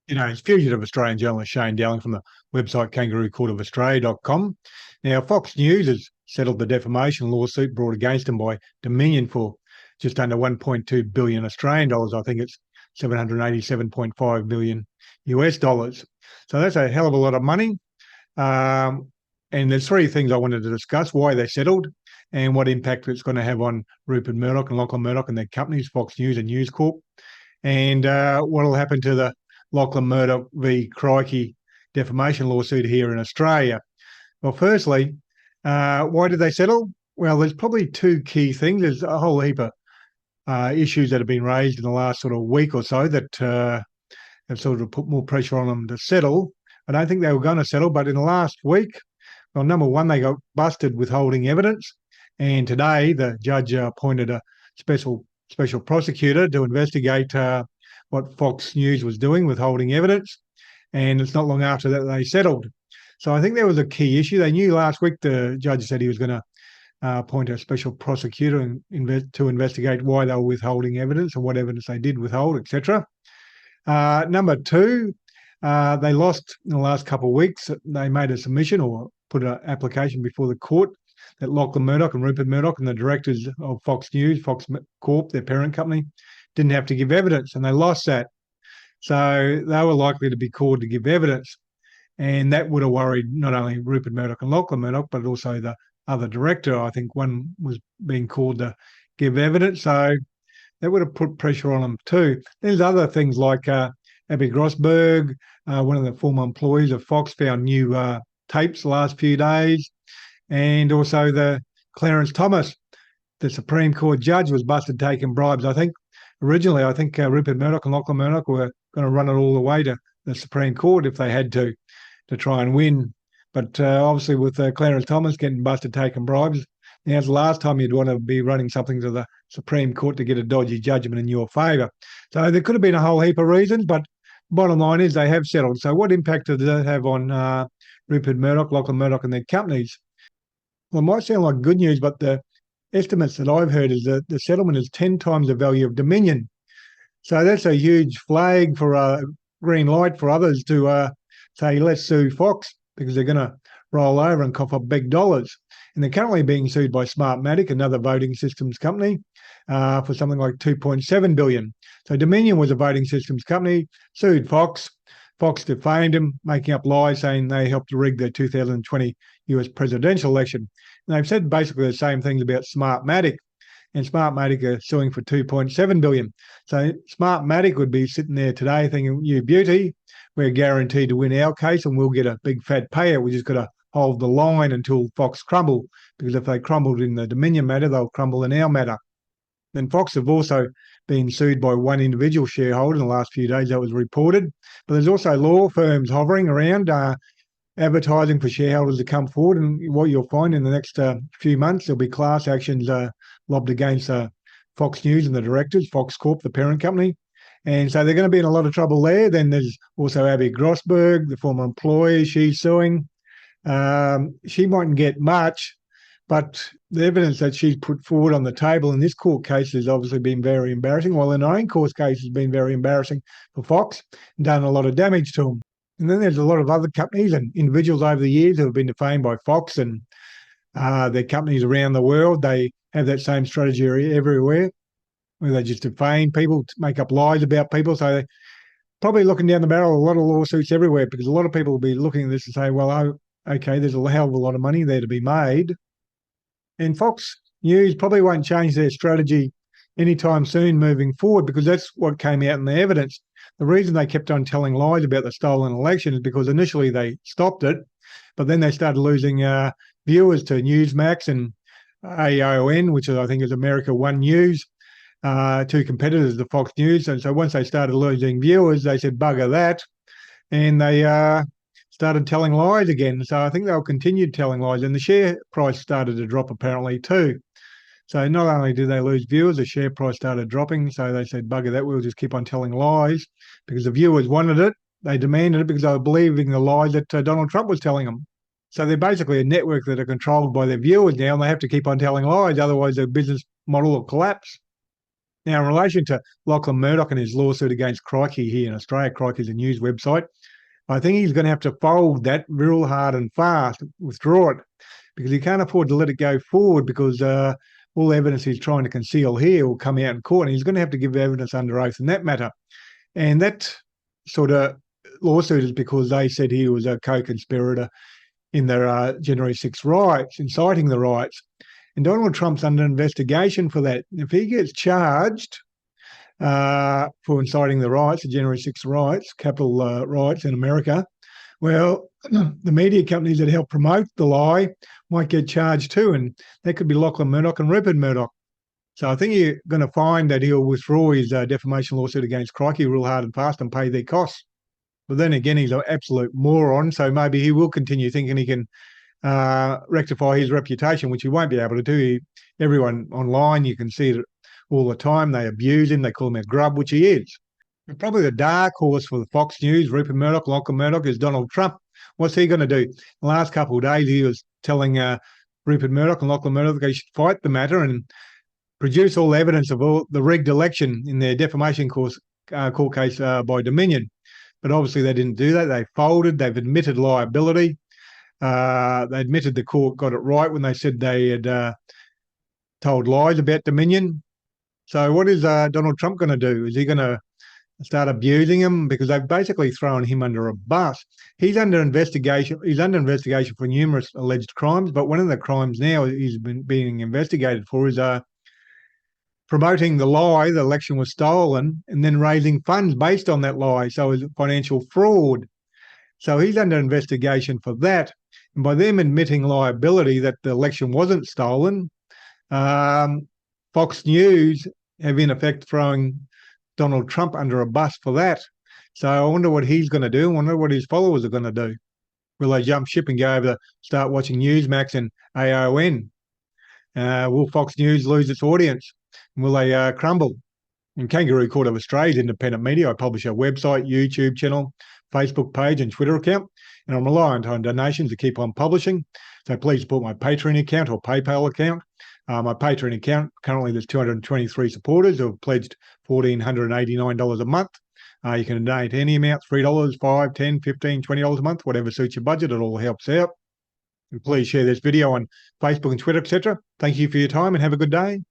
It's fugitive Australian journalist Shane Dowling from the website kangaroocourtofaustralia.com. Now, Fox News has settled the defamation lawsuit brought against them by Dominion for just under 1.2 billion Australian dollars. I think it's 787.5 million US dollars. So that's a hell of a lot of money. And there's three things I wanted to discuss: why they settled and what impact it's going to have on Rupert Murdoch and Lachlan Murdoch and their companies, Fox News and News Corp, and what will happen to the Lachlan Murdoch v. Crikey defamation lawsuit here in Australia. Well, firstly, why did they settle? Well, there's probably two key things. There's a whole heap of issues that have been raised in the last sort of week or so that have sort of put more pressure on them to settle. I don't think they were going to settle, but in the last week, well, number one, they got busted withholding evidence. And today, the judge appointed a special prosecutor to investigate what Fox News was doing, withholding evidence. And it's not long after that they settled. So I think that was a key issue. They knew last week the judge said he was going to appoint a special prosecutor to investigate why they were withholding evidence and what evidence they did withhold, etc. Number two, they lost in the last couple of weeks. They made a submission or put an application before the court that Lachlan Murdoch and Rupert Murdoch and the directors of Fox News, Fox Corp, their parent company, didn't have to give evidence, and they lost that. So they were likely to be called to give evidence, and that would have worried not only Rupert Murdoch and Lachlan Murdoch, but also the other director. I think one was being called to give evidence, so that would have put pressure on them too. There's other things like Abby Grossberg, one of the former employees of Fox, found new tapes the last few days, and also the Clarence Thomas, the Supreme Court judge, was busted taking bribes. Originally, Rupert Murdoch and Lachlan Murdoch were going to run it all the way to the Supreme Court if they had to try and win. But obviously with Clarence Thomas getting busted taking bribes, now's the last time you'd want to be running something to the Supreme Court to get a dodgy judgment in your favour. So there could have been a whole heap of reasons, but bottom line is they have settled. So what impact does that have on Rupert Murdoch, Lachlan Murdoch and their companies? Well, it might sound like good news, but the estimates that I've heard is that the settlement is 10 times the value of Dominion. So that's a huge flag for a green light for others to say, let's sue Fox, because they're going to roll over and cough up big dollars. And they're currently being sued by Smartmatic, another voting systems company, for something like $2.7 billion. So Dominion was a voting systems company, sued Fox. Fox defamed them, making up lies, saying they helped to rig the 2020 US presidential election. And they've said basically the same things about Smartmatic, and Smartmatic are suing for $2.7 billion. So Smartmatic would be sitting there today thinking, you beauty, we're guaranteed to win our case and we'll get a big fat payout. We just got to hold the line until Fox crumble, because if they crumbled in the Dominion matter, they'll crumble in our matter. Then Fox have also been sued by one individual shareholder in the last few days, that was reported. But there's also law firms hovering around, advertising for shareholders to come forward. And what you'll find in the next few months, there'll be class actions lobbed against Fox News and the directors, Fox Corp, the parent company. And so they're going to be in a lot of trouble there. Then there's also Abby Grossberg, the former employee, she's suing. She mightn't get much, but the evidence that she's put forward on the table in this court case has obviously been very embarrassing, while in her own court case has been very embarrassing for Fox and done a lot of damage to them. And then there's a lot of other companies and individuals over the years who have been defamed by Fox and their companies around the world. They have that same strategy everywhere, where they just defame people, make up lies about people. So they're probably looking down the barrel of a lot of lawsuits everywhere, because a lot of people will be looking at this and say, well, okay, there's a hell of a lot of money there to be made. And Fox News probably won't change their strategy anytime soon moving forward, because that's what came out in the evidence. The reason they kept on telling lies about the stolen election is because initially they stopped it, but then they started losing viewers to Newsmax and AON, which I think is America One News, two competitors to Fox News. And so once they started losing viewers, they said, bugger that. And they started telling lies again. So I think they'll continue telling lies. And the share price started to drop apparently too. So not only did they lose viewers, the share price started dropping. So they said, bugger that, we'll just keep on telling lies, because the viewers wanted it. They demanded it because they were believing the lies that Donald Trump was telling them. So they're basically a network that are controlled by their viewers now, and they have to keep on telling lies. Otherwise, their business model will collapse. Now, in relation to Lachlan Murdoch and his lawsuit against Crikey here in Australia, Crikey is a news website, I think he's going to have to fold that real hard and fast, withdraw it, because he can't afford to let it go forward, because all the evidence he's trying to conceal here will come out in court, and he's going to have to give evidence under oath in that matter. And that sort of lawsuit is because they said he was a co-conspirator in the January 6 riots, inciting the riots. And Donald Trump's under investigation for that. If he gets charged for inciting the riots, the January 6 riots, Capitol riots in America, well, the media companies that help promote the lie might get charged too, and that could be Lachlan Murdoch and Rupert Murdoch. So I think you're going to find that he'll withdraw his defamation lawsuit against Crikey real hard and fast and pay their costs. But then again, he's an absolute moron, so maybe he will continue thinking he can rectify his reputation, which he won't be able to do. Everyone online, you can see it all the time. They abuse him. They call him a grub, which he is. But probably the dark horse for the Fox News, Rupert Murdoch, Lachlan Murdoch, is Donald Trump. What's he going to do? The last couple of days, he was telling Rupert Murdoch and Lachlan Murdoch they should fight the matter and produce all evidence of all the rigged election in their defamation court case by Dominion. But obviously they didn't do that. They folded. They've admitted liability. They admitted the court got it right when they said they had told lies about Dominion. So what is Donald Trump going to do? Is he going to start abusing him? Because they've basically thrown him under a bus. He's under investigation. He's under investigation for numerous alleged crimes, but one of the crimes now he's been being investigated for is promoting the lie the election was stolen and then raising funds based on that lie. So it's financial fraud. So he's under investigation for that. And by them admitting liability that the election wasn't stolen, Fox News have in effect throwing Donald Trump under a bus for that. So I wonder what he's going to do. I wonder what his followers are going to do. Will they jump ship and go over to start watching Newsmax and AON? Will Fox News lose its audience? Will they crumble? And Kangaroo Court of Australia's independent media. I publish a website, YouTube channel, Facebook page and Twitter account, and I'm reliant on donations to keep on publishing. So please support my Patreon account or PayPal account. My Patreon account, currently there's 223 supporters who have pledged $1,489 a month. You can donate any amount, $3, $5, $10, $15, $20 a month, whatever suits your budget. It all helps out. And please share this video on Facebook and Twitter, etc. Thank you for your time and have a good day.